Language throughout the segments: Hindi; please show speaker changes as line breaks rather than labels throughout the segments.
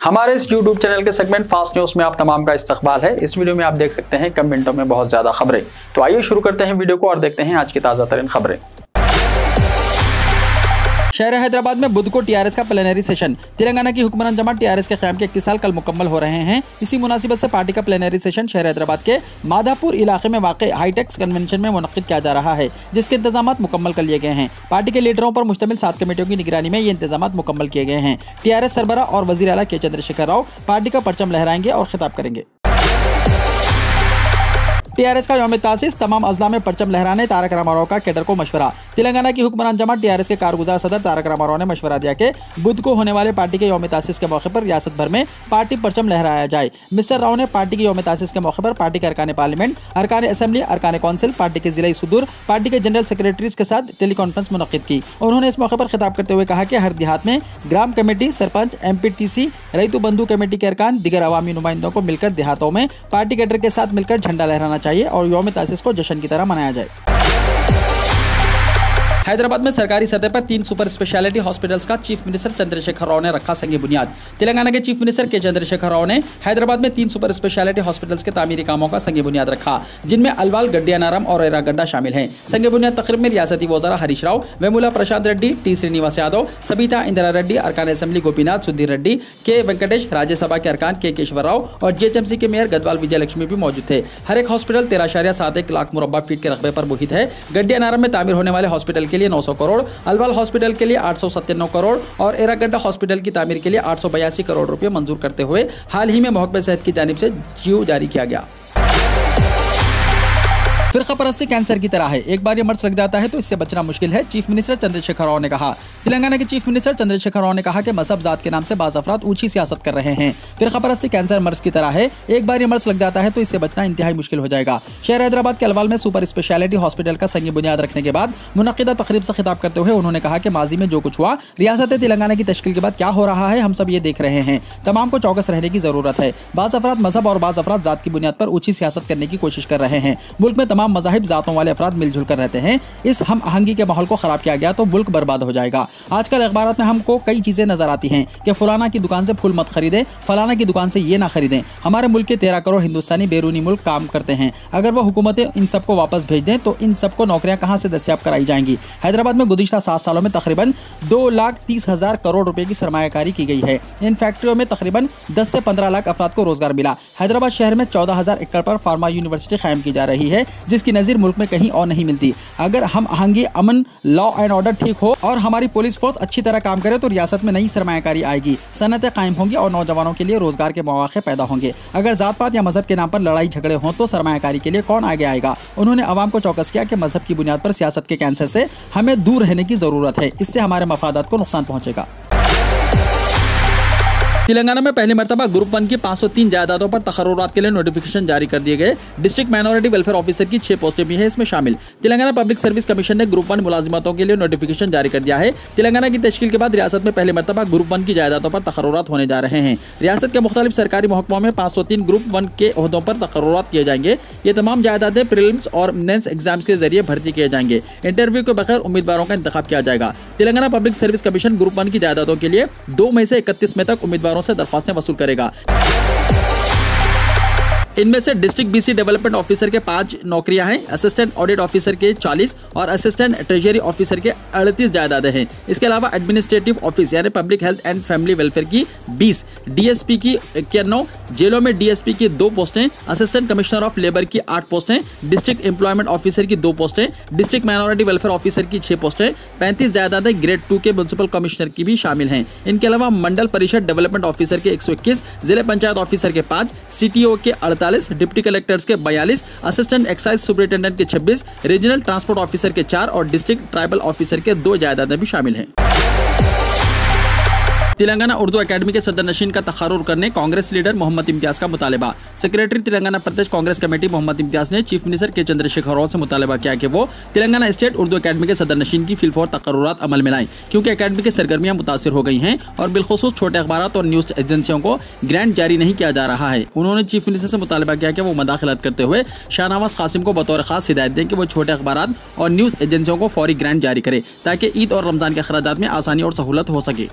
हमारे इस YouTube चैनल के सेगमेंट फास्ट न्यूज में आप तमाम का इस्तकबाल है। इस वीडियो में आप देख सकते हैं कम मिनटों में बहुत ज्यादा खबरें। तो आइए शुरू करते हैं वीडियो को और देखते हैं आज की ताजा तरीन खबरें।
शहर हैदराबाद में बुध को टीआरएस का प्लेनरी सेशन। तेलंगाना की हुक्मरान जमात टीआरएस के क़याम के 21 साल कल मुकम्मल हो रहे हैं। इसी मुनासिबत से पार्टी का प्लेनरी सेशन शहर हैदराबाद के माधापुर इलाके में वाक़ हाईटेक्स कन्वेंशन में मुनक़्क़िद किया जा रहा है, जिसके इंतजाम मुकम्मल कर लिए गए हैं। पार्टी के लीडरों पर मुश्तमिल 7 कमेटियों की निगरानी में ये इंतजाम मुकम्मल किए गए हैं। टीआरएस सरबराह और वज़ीर आला के चंद्रशेखर राव पार्टी का परचम लहराएंगे और खिताब करेंगे। टीआरएस का यौम तासीस, तमाम अजला में परचम लहराने तारक रामाराव का कैडर को मशवरा। तेलंगाना की हुक्मरान जमात टीआरएस के कारगुजार सदर तारक रामाराव ने मशवरा दिया कि बुध को होने वाले पार्टी के यौम तासीस के मौके पर रियासत भर में पार्टी परचम लहराया जाए। मिस्टर राव ने पार्टी के यौम तासीस के मौके पर पार्टी के अरकान पार्लियामेंट, अरकान असेंबली, अरकान कौंसिल, पार्टी के जिला सुदूर, पार्टी के जनरल सेक्रेटरीज के साथ टेली कॉन्फ्रेंस मुनक़्क़िद की। उन्होंने इस मौके पर खिताब करते हुए कहा कि हर देहात में ग्राम कमेटी, सरपंच, एमपीटीसी, रईतु बंधु कमेटी के अरकान, दिगर अवामी नुमाइंदों को मिलकर देहातों में पार्टी कैडर के साथ मिलकर झंडा लहराना चाहिए और यौम को जश्न की तरह मनाया जाए। हैदराबाद में सरकारी सतह पर 3 सुपर स्पेशलिटी हॉस्पिटल्स का चीफ मिनिस्टर चंद्रशेखर राव ने रखा संग बुनियाद। तेलंगाना के चीफ मिनिस्टर के चंद्रशेखर राव ने हैदराबाद में 3 सुपर स्पेशलिटी हॉस्पिटल्स के तामीरी कामों का संग बुनियाद रखा, जिनमें अलवाल, गड्डियानारम और एरागड्डा शामिल हैं। संग बुनियाद तकरीब में रियासती वज़रा हरीश राव, वेमुला प्रशांत रेड्डी, टी श्रीनिवास यादव, सबीता इंदिरा रेड्डी, अरकान असेंबली गोपीनाथ सुधीर रेड्डी, के वेंकटेश, राज्यसभा के अरकान के केशवर राव और जीएचएमसी के मेयर गदवाल विजय लक्ष्मी भी मौजूद थे। हर एक हॉस्पिटल 13.71 लाख मुरब्बा फीट के रकबे पर मुहित है। गड्डियानारम में तामीर होने वाले हॉस्पिटल के लिए 900 करोड़, अलवाल हॉस्पिटल के लिए 897 करोड़ और एरागड्डा हॉस्पिटल की तामीर के लिए 882 करोड़ रुपए मंजूर करते हुए हाल ही में महकमे सेहत की जानिब से जीओ जारी किया गया। फिरका परस्ती कैंसर की तरह है, एक बार ये मर्ज लग जाता है तो इससे बचना मुश्किल है, चीफ मिनिस्टर चंद्रशेखर राव ने कहा। तेलंगाना के चीफ मिनिस्टर चंद्रशेखर राव ने कहा कि मजहब जात के नाम से बाज़ अफराद ऊंची सियासत कर रहे हैं। फिरका परस्ती कैंसर मर्ज की तरह है, एक बार ये मर्ज लग जाता है तो इससे बचना इंतहाई मुश्किल हो जाएगा। शहर हैदराबाद के अलवाल में सुपर स्पेशलिटी हॉस्पिटल का संग बुनियाद रखने के बाद मुनक़्क़िदा तकरीब से खिताब करते हुए उन्होंने कहा कि माजी में जो कुछ हुआ, रियासत तेलंगाना की तश्कील के बाद क्या हो रहा है, हम सब ये देख रहे हैं। तमाम को चौकस रहने की जरूरत है। बाज़ अफराद मजहब और बाज़ अफराद जात की बुनियाद पर ऊंची सियासत करने की कोशिश कर रहे हैं। मुल्क में तमाम मज़ाहिब, जातों वाले अफराद मिलजुल कर रहते हैं। इस हम आहंगी के माहौल को खराब किया गया तो मुल्क बर्बाद हो जाएगा। आजकल अखबारात में हमको कई चीजें नजर आती हैं कि फलाना की दुकान से फूल मत खरीदें, फलाना की दुकान से ये ना खरीदें। हमारे मुल्क के 13 करोड़ हिंदुस्तानी बैरूनी मुल्क काम करते हैं। अगर वो हुकूमतें इन सबको वापस भेज दें तो इन सबको नौकरियां कहां से दस्तयाब कराई जाएंगी। हैदराबाद में गुज़िश्ता 7 सालों में तकरीबन 2,30,000 करोड़ रुपए की सरमायाकारी की गई है। इन फैक्ट्रियों में तकरीबन 10 से 15 लाख अफराद को रोजगार मिला। हैदराबाद शहर में 14,000 एकड़ पर फार्मा यूनिवर्सिटी कायम की जा रही है, जिसकी नजीर मुल्क में कहीं और नहीं मिलती। अगर हम आहंगी, अमन, लॉ एंड ऑर्डर ठीक हो और हमारी पुलिस फोर्स अच्छी तरह काम करे तो रियासत में नई सरमायाकारी आएगी, सनतें कायम होंगी और नौजवानों के लिए रोजगार के मौके पैदा होंगे। अगर जात पात या मजहब के नाम पर लड़ाई झगड़े हों तो सरमायाकारी के लिए कौन आगे आएगा। उन्होंने अवाम को चौकस किया कि मजहब की बुनियाद पर सियासत के कैंसर से हमें दूर रहने की जरूरत है, इससे हमारे मफादात को नुकसान पहुंचेगा। तेलंगाना में पहली मरतबा ग्रुप 1 की 503 जायदादों पर तकर्रुरात के लिए नोटिफिकेशन जारी कर दिए गए। डिस्ट्रिक्ट माइनॉरिटी वेलफेयर ऑफिसर की 6 पोस्टें भी हैं इसमें शामिल। तेलंगाना पब्लिक सर्विस कमीशन ने ग्रुप 1 मुलाजिमतों के लिए नोटिफिकेशन जारी कर दिया है। तेलंगाना की तश्कील के बाद रियासत में पहली मरतबा ग्रुप 1 की जायदादों पर तकर्रुरात होने जा रहे हैं। रियासत के मुख्तलिफ सरकारी महकमों में 503 ग्रुप 1 के ओहदों पर तकर्रुरात किए जाएंगे। ये तमाम जायदादें प्रीलिम्स और मेंस एग्जाम्स के जरिए भर्ती किए जाएंगे। इंटरव्यू के बगैर उम्मीदवारों का इंतखाब किया जाएगा। Telangana public service commission group 1 की जायदादों के लिए 2 मई से 31 मई तक उम्मीदवारों से दरख्वास्तें वसूल करेगा। इनमें से डिस्ट्रिक्ट बीसी डेवलपमेंट ऑफिसर के 5 नौकरियां हैं, असिस्टेंट ऑडिट ऑफिसर के 40 और असिस्टेंट ट्रेजरी ऑफिसर के 38 जायदादें हैं। इसके अलावा एडमिनिस्ट्रेटिव ऑफिस यानी public health and family welfare की 20, डीएसपी की 91, जेलों में डीएसपी की 2 पोस्टें, असिस्टेंट कमिश्नर ऑफ लेबर की 8 पोस्टें, डिस्ट्रिक्ट एम्प्लॉयमेंट ऑफिसर की 2 पोस्टें, डिस्ट्रिक्ट माइनॉरिटी वेलफेयर ऑफिसर की 6 पोस्टें, 35 जायदादें ग्रेड 2 के म्युनिसिपल कमिश्नर की भी शामिल हैं। इनके अलावा मंडल परिषद डेवलपमेंट ऑफिसर के 121, जिला पंचायत ऑफिसर के 5, सीटीओ के 48, डिप्टी कलेक्टर्स के 42, असिस्टेंट एक्साइज सुपरिटेंडेंट के 26, रीजनल ट्रांसपोर्ट ऑफिसर के 4 और डिस्ट्रिक्ट ट्राइबल ऑफिसर के 2 जायदादें भी शामिल हैं। तेलंगाना उर्दू एकेडमी के सदर नशीन का तकर्रुर करने कांग्रेस लीडर मोहम्मद इम्तियाज का मुतालबा। सेक्रेटरी तेलंगाना प्रदेश कांग्रेस कमेटी मोहम्मद इम्तियाज ने चीफ मिनिस्टर के चंद्रशेखर राव से मुतालबा किया कि वो तेलंगाना स्टेट उर्दू एकेडमी के सदर नशीन की फिलफौर तकर्रुरात अमल में लाएं, क्योंकि एकेडमी की सरगर्मियां मुतासिर हो गई हैं और बिलखुसूस छोटे अखबारात और न्यूज़ एजेंसियों को ग्रांट जारी नहीं किया जा रहा है। उन्होंने चीफ मिनिस्टर से मुतालबा किया कि वो मदाखलत करते हुए शाहनवाज कासिम को बतौर खास हिदायत दें कि वो छोटे अखबारात और न्यूज़ एजेंसियों को फौरी ग्रांट जारी करे ताकि ईद और रमज़ान के अखराजात में आसानी और सहूलत हो सके।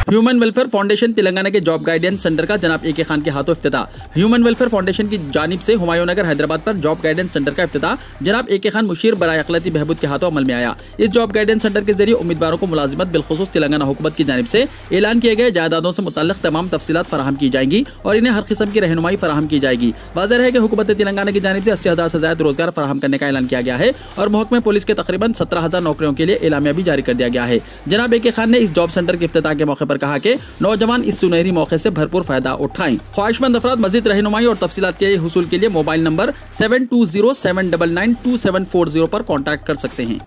ह्यूमन वेलफेयर फाउंडेशन तेलंगाना के जॉब गाइडेंस सेंटर का जनाब ए.के. खान के हाथों इफ्तिताह। ह्यूमन वेलफेयर फाउंडेशन की जानिब से हुमायूं नगर हैदराबाद पर जॉब गाइडेंस सेंटर का इफ्तिताह जनाब ए.के. खान मुशीर बराए अखलाती बहबूद के हाथों अमल में आया। इस जॉब गाइडेंस सेंटर के जरिए उम्मीदवारों को मुलाजिमत बिलखुसूस तेलंगाना हुकूमत की जानिब से ऐलान किए गए जायदादों से मुताल्लिक तमाम तफसीलात फराहम की जाएंगी और इन्हें हर किस्म की रहनुमाई फराहम की जाएगी। वाज़ेह है कि हुकूमत तेलंगाना की जानिब से 80,000 से ज्यादा रोजगार फराहम करने का ऐलान किया गया है और महकमे पुलिस के तकरीबन 17,000 नौकरियों के लिए एलामिया भी जारी कर दिया गया है। जनाब ए.के. खान ने इस जॉब सेंटर के इफ्तिताह के मौके पर कहा कि नौजवान इस सुनहरी मौके से भरपूर फायदा उठाएं। ख्वाहिशमंद अफराद मजीद रहनुमाई और तफसीलात के हुसूल के लिए मोबाइल नंबर 7207992740 पर कॉन्टैक्ट कर सकते हैं।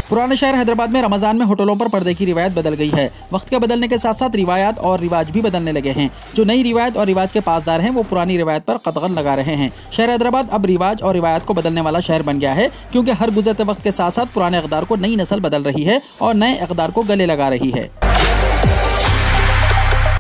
पुराने शहर हैदराबाद में रमजान में होटलों पर पर्दे की रिवायत बदल गई है। वक्त के बदलने के साथ साथ रिवायत और रिवाज भी बदलने लगे हैं। जो नई रिवायत और रिवाज के पासदार हैं वो पुरानी रिवायत पर कदगन लगा रहे हैं। शहर हैदराबाद अब रिवाज और रिवायत को बदलने वाला शहर बन गया है, क्योंकि हर गुजरते वक्त के साथ साथ पुराने इक़दार को नई नस्ल बदल रही है और नए इक़दार को गले लगा रही है।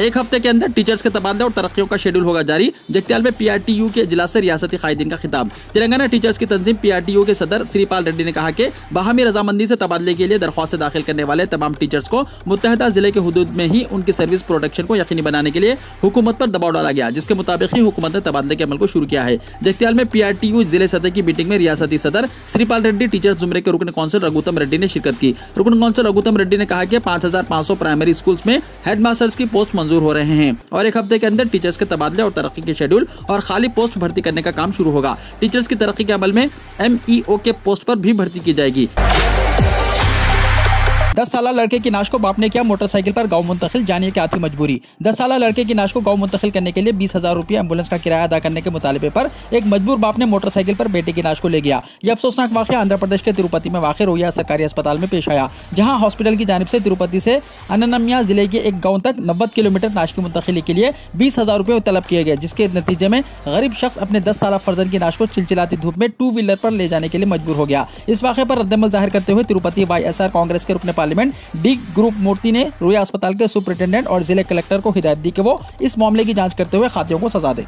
एक हफ्ते के अंदर टीचर्स के तबादले और तरक्कियों का शेड्यूल होगा जारी। जगत्याल में PRTU के इजलास से रियासती कायदीन का खिताब। तेलंगाना टीचर्स की तंजीम PRTU के सदर श्रीपाल रेड्डी ने कहा कि बाहमी रजामंदी से तबादले के लिए दरख्वास्त दाखिल करने वाले तमाम टीचर्स को मुत्तहदा जिले के हुदूद में ही उनकी सर्विस प्रोडक्शन को यकीनी बनाने के लिए हुकूमत पर दबाव डाला गया, जिसके मुताबिक ही हुकूमत ने तबादले के अमल को शुरू किया है। जगत्याल में PRTU जिले सतह की मीटिंग में रियासती सदर श्रीपाल रेड्डी, टीचर्स जुमरे के रुकन कौंसिल रघुतम रेड्डी ने शिरकत की। रुकन कौंसिल रघुतम रेड्डी ने कहा कि 5,500 प्राइमरी स्कूल्स में हेडमास्टर्स की पोस्ट मंजूर हो रहे हैं और एक हफ्ते के अंदर टीचर्स के तबादले और तरक्की के शेड्यूल और खाली पोस्ट भर्ती करने का काम शुरू होगा। टीचर्स की तरक्की के अमल में MEO के पोस्ट पर भी भर्ती की जाएगी। 10 साल लड़के की नाश को बाप ने किया मोटरसाइकिल पर गांव मुंतकिल, जानिए क्या थी मजबूरी। 10 साल लड़के की नाश को गांव मुंतकिल करने के लिए 20,000 रुपये एम्बुलेंस का किराया अदा करने के मुतालिबे पर एक मजबूर बाप ने मोटरसाइकिल पर बेटे की नाश को ले गया। यह अफसोसनाक वाकया आंध्र प्रदेश के तिरुपति में वाक़ रोहिया सरकारी अस्पताल में पेश आया, जहां हॉस्पिटल की जानिब से तिरुपति से अनन्या जिले के एक गाँव तक 90 किलोमीटर नाश की मुंतकिली के लिए 20,000 रुपये तलब किए गए, जिसके नतीजे में गरीब शख्स अपने 10 साल फर्जन की नाश को चिलचिलाती धूप में 2 व्हीलर पर ले जाने के लिए मजबूर हो गया। इस वाक़े पर रद्दमल जाहिर करते हुए तिरुपति YSR कांग्रेस के रुकने पार्लियामेंट डी ग्रुप मूर्ति ने रोहिया अस्पताल के सुपरिटेंडेंट और जिले कलेक्टर को हिदायत दी कि वो इस मामले की जांच करते हुए खातियों को सजा दे।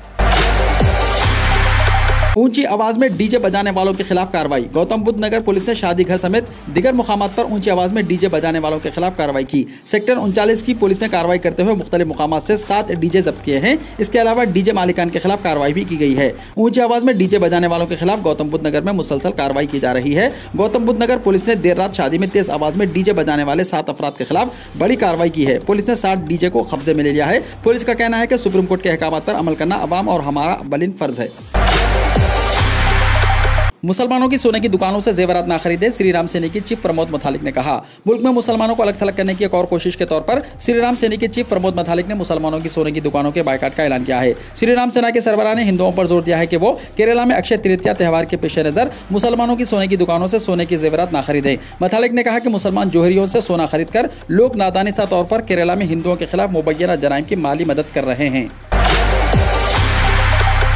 ऊंची आवाज में डीजे बजाने वालों के खिलाफ कार्रवाई। गौतम बुद्ध नगर पुलिस ने शादी घर समेत दिगर मुकामात पर ऊंची आवाज में डीजे बजाने वालों के खिलाफ कार्रवाई की। सेक्टर 39 की पुलिस ने कार्रवाई करते हुए मुख्तलिफ मुकामात से 7 डीजे जब्त किए हैं। इसके अलावा डीजे मालिकान के खिलाफ कार्रवाई भी की गई है। ऊंची आवाज में डीजे बजाने वालों के खिलाफ गौतम बुद्ध नगर में मुसलसल कार्रवाई की जा रही है। गौतम बुद्ध नगर पुलिस ने देर रात शादी में तेज आवाज में डीजे बजाने वाले 7 अफराद के खिलाफ बड़ी कार्रवाई की है। पुलिस ने 60 डीजे को कब्जे में ले लिया है। पुलिस का कहना है कि सुप्रीम कोर्ट के अहकाम पर अमल करना अवाम और हमारा अवलिन फर्ज है। मुसलमानों की सोने की दुकानों से जेवरात ना खरीदे, श्री राम सैनी की चीफ प्रमोद मुतालिक ने कहा। मुल्क में मुसलमानों को अलग थलग करने की एक और कोशिश के तौर पर श्री राम सैनी के चीफ प्रमोद मुतालिक ने मुसलमानों की सोने की दुकानों के बायकाट का ऐलान किया है। श्री राम सेना के सरबराह ने हिंदुओं पर जोर दिया है कि वो केरला में अक्षय तृतीया त्यौहार के पेश नजर मुसलमानों की सोने की दुकानों से सोने की जेवरात ना खरीदे। मुतालिक ने कहा कि मुसलमान जोहरियों से सोना खरीद कर लोग नादानिस्ता तौर पर केरला में हिंदुओं के खिलाफ मुबैना जराइम की माली मदद कर रहे हैं।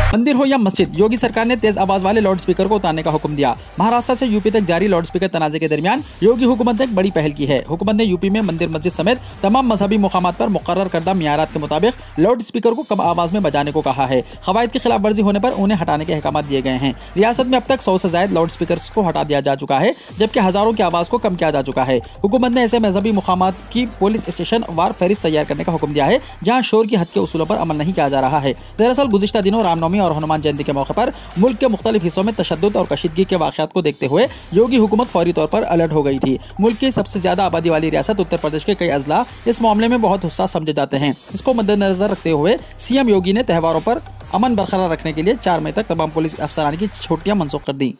मंदिर हो या मस्जिद, योगी सरकार ने तेज आवाज वाले लाउड स्पीकर को उतारने का हुक्म दिया। महाराष्ट्र से यूपी तक जारी लाउड स्पीकर तनाजे के दरमियान योगी हुकूमत ने एक बड़ी पहल की है। हुकूमत ने यूपी में मंदिर मस्जिद समेत तमाम मजहबी मुकामात पर मुकर्रर करदा मियारात के मुताबिक लाउड स्पीकर को कम आवाज में बजाने को कहा है। कवायद की खिलाफ वर्जी होने पर उन्हें हटाने के अहकाम दिए गए हैं। रियासत में अब तक 100 से ज्यादा लाउड स्पीकर को हटा दिया जा चुका है, जबकि हजारों की आवाज को कम किया जा चुका है। हुकूमत ने ऐसे मजहबी मुकामात की पुलिस स्टेशन वार फहरिस्त तैयार करने का हुक्म दिया है, जहाँ शोर की हद के उसूलों पर अमल नहीं किया जा रहा है। दरअसल गुज़िश्ता दिनों रामनवमी और हनुमान जयंती के मौके पर मुल्क के मुख्तलिफ हिस्सों में तशद्दुद और कशीदगी के वाक़यात को देखते हुए योगी हुकूमत फौरी तौर पर अलर्ट हो गई थी। मुल्क की सबसे ज्यादा आबादी वाली रियासत उत्तर प्रदेश के कई अजला इस मामले में बहुत हुस्सास समझे जाते हैं। इसको मद्देनजर रखते हुए सीएम योगी ने त्योहारों पर अमन बरकरार रखने के लिए 4 मई तक तमाम पुलिस अफसरान की छुट्टियां मनसूख कर दी।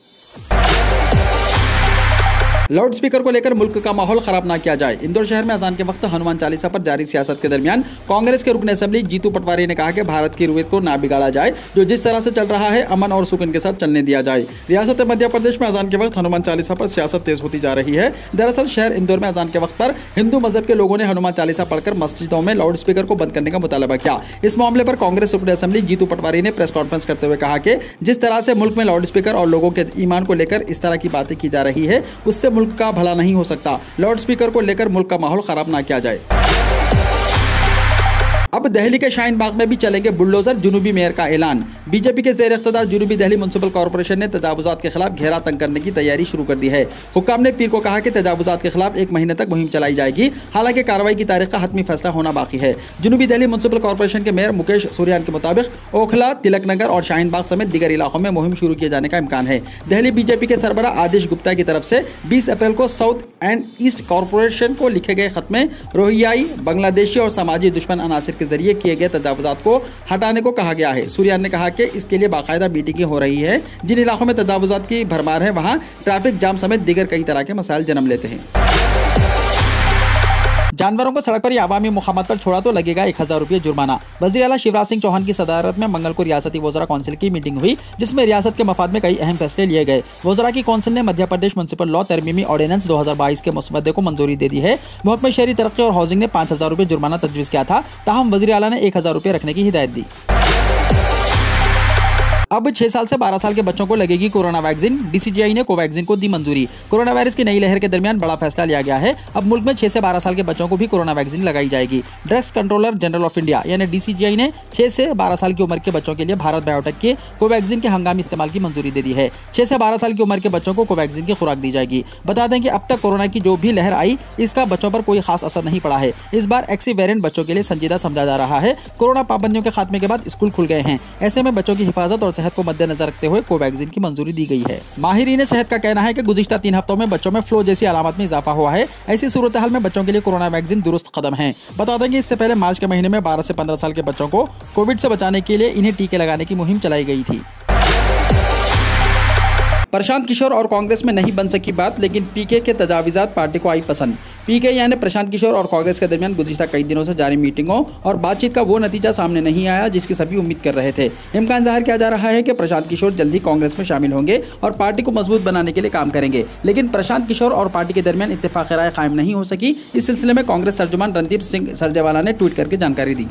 लाउड स्पीकर को लेकर मुल्क का माहौल खराब ना किया जाए। इंदौर शहर में अजान के वक्त हनुमान चालीसा पर जारी सियासत के दरमियान कांग्रेस के रुकन असेंबली जीतू पटवारी ने कहा कि भारत की रुयत को ना बिगाड़ा जाए, जो जिस तरह से चल रहा है अमन और सुकून के साथ चलने दिया जाए। रियासत मध्य प्रदेश में अजान के वक्त हनुमान चालीसा पर सियासत तेज होती जा रही है। दरअसल शहर इंदौर में अजान के वक्त पर हिंदू मजहब के लोगों ने हनुमान चालीसा पढ़कर मस्जिदों में लाउड स्पीकर को बंद करने का मुतालबा किया। इस मामले पर कांग्रेस रुकन असेंबली जीतू पटवारी ने प्रेस कॉन्फ्रेंस करते हुए कहा कि जिस तरह से मुल्क में लाउड स्पीकर और लोगों के ईमान को लेकर इस तरह की बातें की जा रही है, उससे मुल्क का भला नहीं हो सकता। लाउड स्पीकर को लेकर मुल्क का माहौल खराब ना किया जाए। अब दिल्ली के शाहीन बाग में भी चलेंगे बुलडोजर, जुनूबी मेयर का ऐलान। बीजेपी के ज़ेर इख्तियार जुनूबी दिल्ली म्युनिसिपल कॉर्पोरेशन ने तजावुजात के खिलाफ घेरा तंग करने की तैयारी शुरू कर दी है। हुक्काम ने पीर को कहा कि तजावुजात के खिलाफ 1 महीने तक मुहिम चलाई जाएगी। हालांकि कार्रवाई की तारीख का हतमी फैसला होना बाकी है। जुनूबी दिल्ली म्युनिसिपल कॉर्पोरेशन के मेयर मुकेश सूर्यान के मुताबिक ओखला, तिलक नगर और शाहीन बाग समेत दीगर इलाकों में मुहिम शुरू किए जाने का इम्कान है। दिल्ली बीजेपी के सरबरा आदिश गुप्ता की तरफ से 20 अप्रैल को साउथ एंड ईस्ट कॉर्पोरेशन को लिखे गए खत में रोहिंग्याई, बांग्लादेशी और समाजी दुश्मन अनासिर के जरिए किए गए तजावुजात को हटाने को कहा गया है। सूर्यान ने कहा कि इसके लिए बाकायदा मीटिंगें हो रही है। जिन इलाकों में तजावुजात की भरमार है वहां ट्रैफिक जाम समेत दीगर कई तरह के मसाइल जन्म लेते हैं। जानवरों को सड़क पर या अवामी मुकामात पर छोड़ा तो लगेगा 1000 रुपये जुर्माना। वज़ीर आला शिवराज सिंह चौहान की सदारत में मंगल को रियासती वज़रा काउंसिल की मीटिंग हुई, जिसमें रियासत के मफाद में कई अहम फैसले लिए गए। वज़रा की काउंसिल ने Madhya Pradesh municipal law तरमीमी ordinance 2022 के मसवदे को मंजूरी दे दी है। महकमा शहरी तरक्की और हाउसिंग ने 5000 रुपये जुर्माना तजवीज़ किया था, ताहम वज़ीर आला ने 1000 रुपये रखने की हिदायत दी। अब 6 साल से 12 साल के बच्चों को लगेगी कोरोना वैक्सीन। डीसीजीआई ने कोवैक्सीन को दी मंजूरी। कोरोना वायरस की नई लहर के दरमियान बड़ा फैसला लिया गया है। अब मुल्क में 6 से 12 साल के बच्चों को भी कोरोना वैक्सीन लगाई जाएगी। Drugs controller general of India यानी डीसीजीआई ने 6 से 12 साल की उम्र के बच्चों के लिए भारत बायोटेक के कोवैक्सीन के हंगामी इस्तेमाल की मंजूरी दे दी है। 6 से 12 साल की उम्र के बच्चों को कोवैक्सीन की खुराक दी जाएगी। बता दें कि अब तक कोरोना की जो भी लहर आई, इसका बच्चों पर कोई खास असर नहीं पड़ा है। इस बार एक्सी वेरिएंट बच्चों के लिए संजीदा समझा जा रहा है। कोरोना पाबंदियों के खात्मे के बाद स्कूल खुल गए हैं। ऐसे में बच्चों की हिफाजत और सेहत को मद्देनजर हुए कोवैक्सीन की मंजूरी दी गई है। माहिरीन सेहत का कहना है कि गुज़िश्ता 3 हफ्तों में बच्चों में फ्लू जैसी अलामत में इजाफा हुआ है। ऐसी सूरत हाल में बच्चों के लिए कोरोना वैक्सीन दुरुस्त कदम है। बता दें कि इससे पहले मार्च के महीने में 12 से 15 साल के बच्चों को कोविड से बचाने के लिए इन्हें टीके लगाने की मुहिम चलाई गई थी। प्रशांत किशोर और कांग्रेस में नहीं बन सकी बात, लेकिन पीके के तजावीज़ात पार्टी को आई पसंद। पीके यानी प्रशांत किशोर और कांग्रेस के दरमियान गुज़िश्ता कई दिनों से जारी मीटिंगों और बातचीत का वो नतीजा सामने नहीं आया जिसकी सभी उम्मीद कर रहे थे। इम्कान जाहिर किया जा रहा है कि प्रशांत किशोर जल्द ही कांग्रेस में शामिल होंगे और पार्टी को मजबूत बनाने के लिए काम करेंगे। लेकिन प्रशांत किशोर और पार्टी के दरमियान इत्तेफाक राय कायम नहीं हो सकी। इस सिलसिले में कांग्रेस तर्जुमान रणदीप सिंह सरजेवाला ने ट्वीट करके जानकारी दी।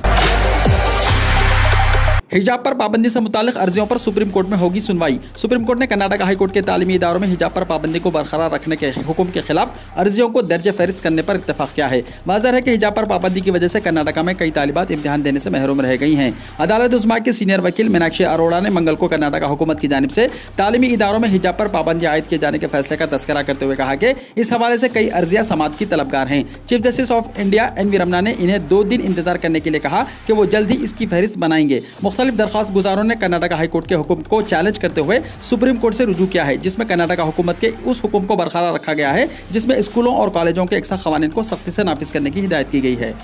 हिजाब पर पाबंदी से मुतालिक अर्जियों पर सुप्रीम कोर्ट में होगी सुनवाई। सुप्रीम कोर्ट ने कर्नाटक हाई कोर्ट के तालीमी इदारों में हिजाब पर पाबंदी को बरकरार रखने के हुक्म के खिलाफ अर्जियों को दर्ज फहरिस्त करने पर इत्तेफाक किया है। वाज़ेह है कि हिजाब पर पाबंदी की वजह से कर्नाटक में कई तालिबात इम्तिहान देने से महरूम रह गई हैं। अदालत उस्मा के सीनियर वकील मीनाक्षी अरोड़ा ने मंगल को कर्नाटक हुकूमत की जानिब से तालीमी इदारों में हिजाब पर पाबंदी आयद किए जाने के फैसले का तस्करा करते हुए कहा कि इस हवाले से कई अर्जियां समाअत की तलबगार हैं। Chief justice of India N V. Ramana ने इन्हें 2 दिन इंतजार करने के लिए कहा कि वो जल्द ही इसकी फहरिस्त बनाएंगे। मुख्तलिफ दरख्वास्त गुजारों ने कर्नाटक हाई कोर्ट के हुक्म को चैलेंज करते हुए सुप्रीम कोर्ट से रुजू किया है, जिसमें कर्नाटक हुकूमत के उस हुक्म को बरकरार रखा गया है जिसमें स्कूलों और कॉलेजों के एकसा क़वानीन को सख्ती से नाफिज करने की हिदायत की गई है।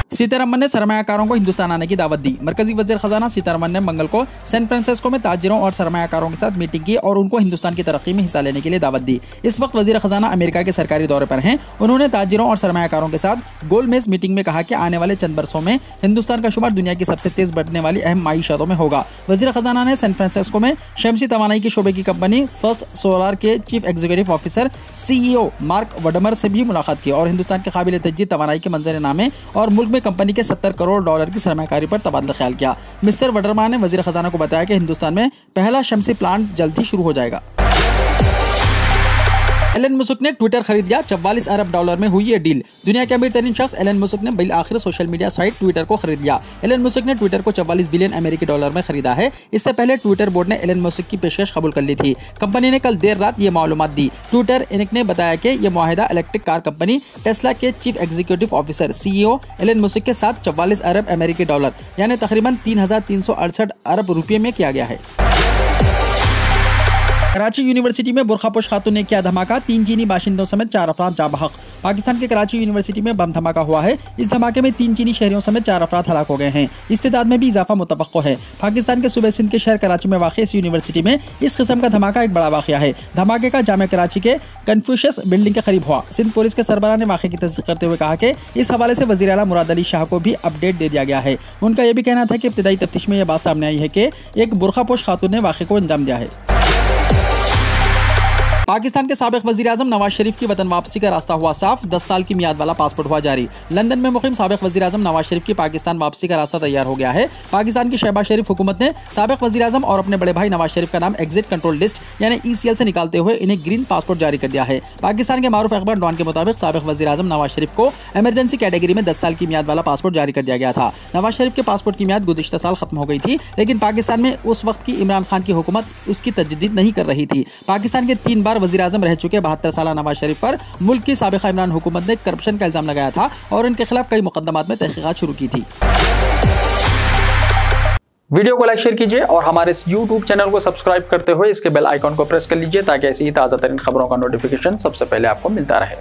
सीतारमन ने सरमायाकारों को हिंदुस्तान आने की दावत दी। मरकजी वज़ीर खजाना सीतारमन ने मंगल को सैन फ्रांसिस्को में ताजिरों और सरमायाकारों के साथ मीटिंग की और उनको हिंदुस्तान की तरक्की में हिस्सा लेने के लिए दावत दी। इस वक्त वज़ीर खजाना अमेरिका के सरकारी दौरे पर हैं। उन्होंने ताजिरों और सरमायाकारों के साथ गोलमेज मीटिंग में कहा कि आने वाले चंद बरसों में हिंदुस्तान का शुमार दुनिया की सबसे तेज बढ़ने वाली अहम माईशतों में होगा। वज़ीर खजाना ने सैन फ्रांसिस्को में शमसी तवानाई की शोबे की कंपनी फर्स्ट सोलर के chief executive officer CEO Mark Widmar से भी मुलाकात की और हिंदुस्तान के काबिल तजदीद तवानाई के मंजरनामे और मुल्क में कंपनी के 70 करोड़ डॉलर की सरमाकारी पर तबादला ख्याल किया। मिस्टर वडरमान ने वज़ीर खजाना को बताया कि हिंदुस्तान में पहला शमसी प्लांट जल्द ही शुरू हो जाएगा। एलन मस्क ने ट्विटर खरीद लिया, 44 अरब डॉलर में हुई ये डील। दुनिया के अमीर तरीन शख्स एलन मस्क ने बिल आखिर सोशल मीडिया साइट ट्विटर को खरीद लिया। एलन मस्क ने ट्विटर को 44 बिलियन अमेरिकी डॉलर में खरीदा है। इससे पहले ट्विटर बोर्ड ने एलन मस्क की पेशकश कबूल कर ली थी। कंपनी ने कल देर रात ये मालूमात दी। ट्विटर इनक ने बताया कि यह मुआहिदा इलेक्ट्रिक कार कंपनी टेस्ला के chief executive officer CEO Elon Musk के साथ 44 अरब अमेरिकी डॉलर यानी तकरीबन 3368 अरब रुपये में किया गया है। कराची यूनिवर्सिटी में बुरखापोश खातून ने किया धमाका, 3 चीनी बाशिंदों समेत 4 अफराद जाँ बहक। पाकिस्तान के कराची यूनिवर्सिटी में बम धमाका हुआ है। इस धमाके में 3 चीनी शहरियों समेत 4 अफराद हलाक हो गए हैं। इस तादाद में भी इजाफा मुतवक्को है। पाकिस्तान के सूबे सिंध के शहर कराची में वाक़ इस यूनिवर्सिटी में इस किस्म का धमाका एक बड़ा वाक़या है। धमाके का जामे कराची के कन्फ्यूशियस बिल्डिंग के करीब हुआ। सिंध पुलिस के सरबराह ने वाक़े की तस्दीक करते हुए कहा कि इस हवाले से वज़ीर आला मुराद अली शाह को भी अपडेट दे दिया गया है। उनका यह भी कहना था कि इब्तिदाई तफ्तीश में यह बात सामने आई है कि एक बुरखापोश खातून ने वाक़े को अंजाम दिया है। पाकिस्तान के साबिक वज़ीर-ए-आज़म नवाज शरीफ की वतन वापसी का रास्ता हुआ साफ, 10 साल की मियाद वाला पासपोर्ट हुआ जारी। लंदन में मुक़ीम साबिक वज़ीर-ए-आज़म नवाज शरीफ की पाकिस्तान वापसी का रास्ता तैयार हो गया है। पाकिस्तान की शहबाज शरीफ हुकूमत ने साबिक वज़ीर-ए-आज़म और अपने बड़े भाई नवाज शरीफ का नाम एग्जिट कंट्रोल लिस्ट यानी ECL से निकालते हुए इन्हें ग्रीन पासपोर्ट जारी कर दिया है। पाकिस्तान के मारूफ अखबार डॉन के मुताबिक साबिक वज़ीर-ए-आज़म नवाज शरीफ को इमरजेंसी कैटेगरी में 10 साल की मियाद वाला पासपोर्ट जारी कर दिया गया था। नवाज शरीफ के पासपोर्ट की मियाद गुज़िश्ता साल खत्म हो गई थी, लेकिन पाकिस्तान में उस वक्त की इमरान खान की हुकूमत उसकी तजदीद नहीं कर रही थी। पाकिस्तान के 3 बार वज़ीर-ए-आज़म रह चुके 72 साल नवाज शरीफ पर मुल्क की साबिक़ा इमरान हुकूमत ने करप्शन का इल्ज़ाम लगाया था और इनके खिलाफ कई मुकदमात में तहक़ीक़ात शुरू की थी।
वीडियो को लाइक शेयर कीजिए और हमारे इस YouTube चैनल को सब्सक्राइब करते हुए इसके बेल आइकॉन को प्रेस कर लीजिए ताकि ऐसी ही ताज़ा तरीन खबरों का नोटिफिकेशन सबसे पहले आपको मिलता रहे।